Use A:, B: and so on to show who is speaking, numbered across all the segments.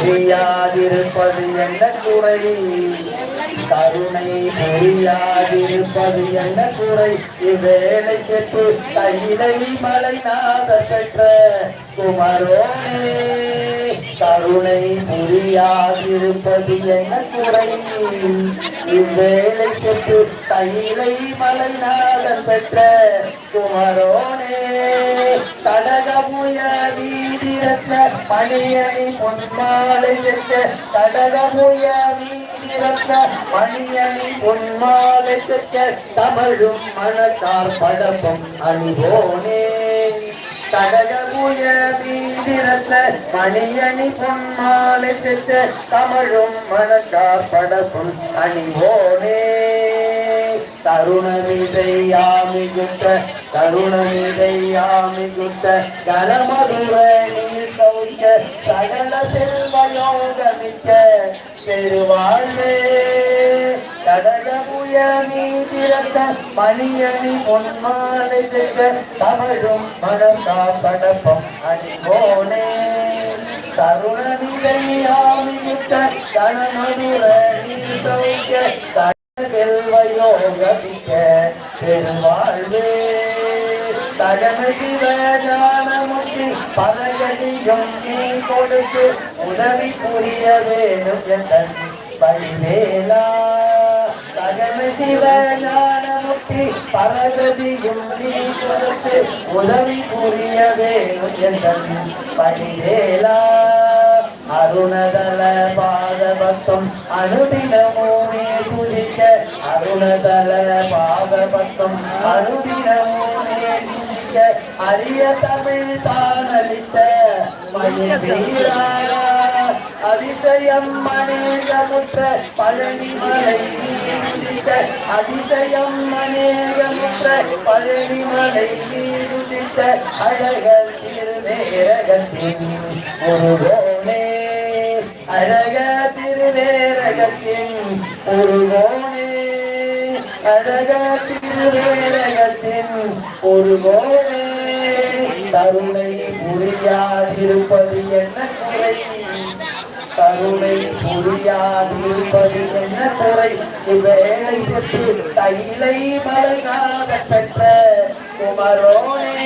A: புரியாதிருப்பது என்ன குறை? கருணை புரியாதிருப்பது என்ன குறை? இவ்வேளை செப்பு கையிலை மலைநாதர் பெற்ற குமரோனே, கருணை புரியாதிருப்பது என்ன குறை? இவ்வேளை செப்பு கையிலை மலைநாதர் பெற்ற குமரோனே, கடகமுய வீதிரத்த மணியணி பொன்மாலை பெற்ற கடகமுய வீதிரத்த மணியணி பொன்மாலை பெற்ற தமிழும் மணக்கார் படப்பம் அணிவோனே, கடகமுய வீதிரத்த மணியணி பொன்மாலை பெற்ற தமிழும் மணக்கார் படப்பம் அணிவோனே, தருணமிதையாமிகுத்த தருணமிதையாமிகுத்த கனமதுர நீர் சௌக்க சகல செல்வயோகமிக்க பெருவாழ்வே, கடகமுய மீதிரத்த மணியணி பொன்மாலை பெற்ற தமிழும் மணக்கார் படப்பம் அணிவோனே, தருணமிதையாமிகுத்த கனமதுர நீர் சௌக்க செல்வயோகமிக்க பெருவாழ்வே, தகமை சிவஞானமுக்தி பரகதியும் நீ கொடுத்து உதவி புரிய வேணும் என் பரிவேலா, தகமை சிவஞானமுக்தி பரகதியும் நீ கொடுத்து உதவி புரிய வேணும் என் பரிவேலா, அருணதல பாதபத்தம் அனுதினமுமே துதிக்க அருணதல பாதபத்தம் அனுதினமுமே துதிக்க அரிய தமிழ் தான் அளித்த மயில் வீரா, அதிசயம் அநேகமுற்ற பழனிமலை நீருதித்த அதிசயம் அநேகமுற்ற பழனிமலை நீருதித்த அழகர் திருநேரகத்தின் ஒருவோனே, அழக திருவேரகத்தின் ஒருவோனே, அழக திருவேரகத்தின் ஒருவோனே, கருணை புரியாதிருப்பது என்ன குறை? கருணை புரியாதிருப்பது என்ன குறை? இவ்வேளை செப்பு கையிலை மலைநாதர் பெற்ற குமரோனே,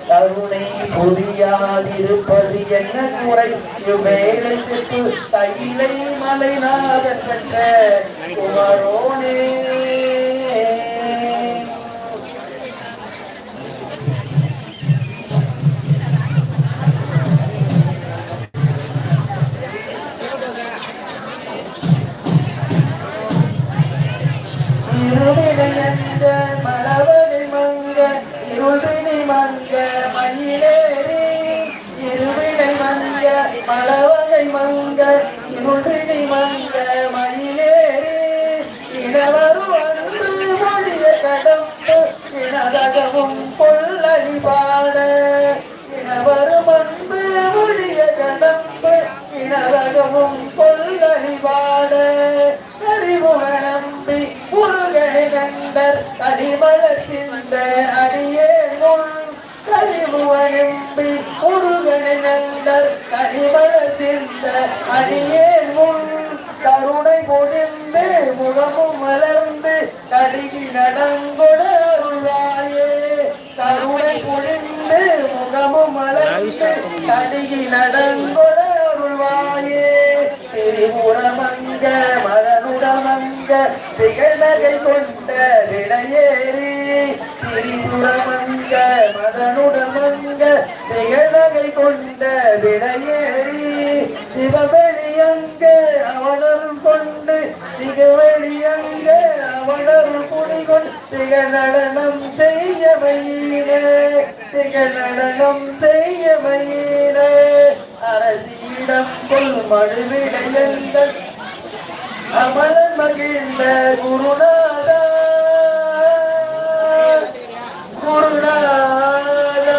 A: கருணை புரியாதிருப்பது என்ன குறை? இவ்வேளை செப்பு கையிலை மலைநாதர் பெற்ற குமரோனே, இருவினையங்க மலவகை மங்க இருள்வினை மங்க மயிலேறி, இருவினை மங்க மலவகை மங்க இருள்வினை மங்க மயிலேறி, இனவரு அன்பு மொழிய கடம்பு இனதகவும் கொள்ளடிபாட, இனவரும் அன்பு மொழிய கடம்பு இனதகவும் கொள்ளடிபாட, அறிமுக நம்பி முருகனை கண்டர் அடிமளத்திந்த அடியேனுள், அறிமுக நம்பி முருகனை கண்டர் அடிமளத்திந்த அடியேனுள், கருணை பொழிந்து முகமும் மலர்ந்து கடிகி நடங்கொட அருள்வாயே, கருணை பொழிந்து முகமும் மலர்ந்து கடிகி நடங்கொட அருள்வாயே, திரிபுரமங்க மதனுடமங்க திகழ்நகை கொண்ட விடையேறி, திரிபுரமங்க மதனுடமங்க திகழ்நகை கொண்ட விடையேறி, சிவவெளியங்க அவனருள் கொண்டு திகவெளியங்க அவனருள் குடிகொண்டு திகழ்நடனம் செய்ய மயிலே, திகழ்நடனம் செய்ய மயிலே, அரசியிடம் கொள் மழுவிடையங்கள் அமலன் மகிழ்ந்த குருநாதா, குருநாதா,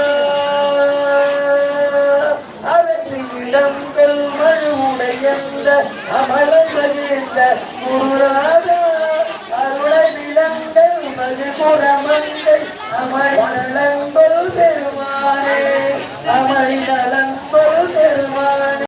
A: அரசியிடம் கொள் மழுவுடையங்க அமலன் மகிழ்ந்த குருநாதா, அருளை விலங்கள் மகிழ்புறமங்கை அமளங்கள் பெருமானே, அமளிதளங்கள் பெருமானே.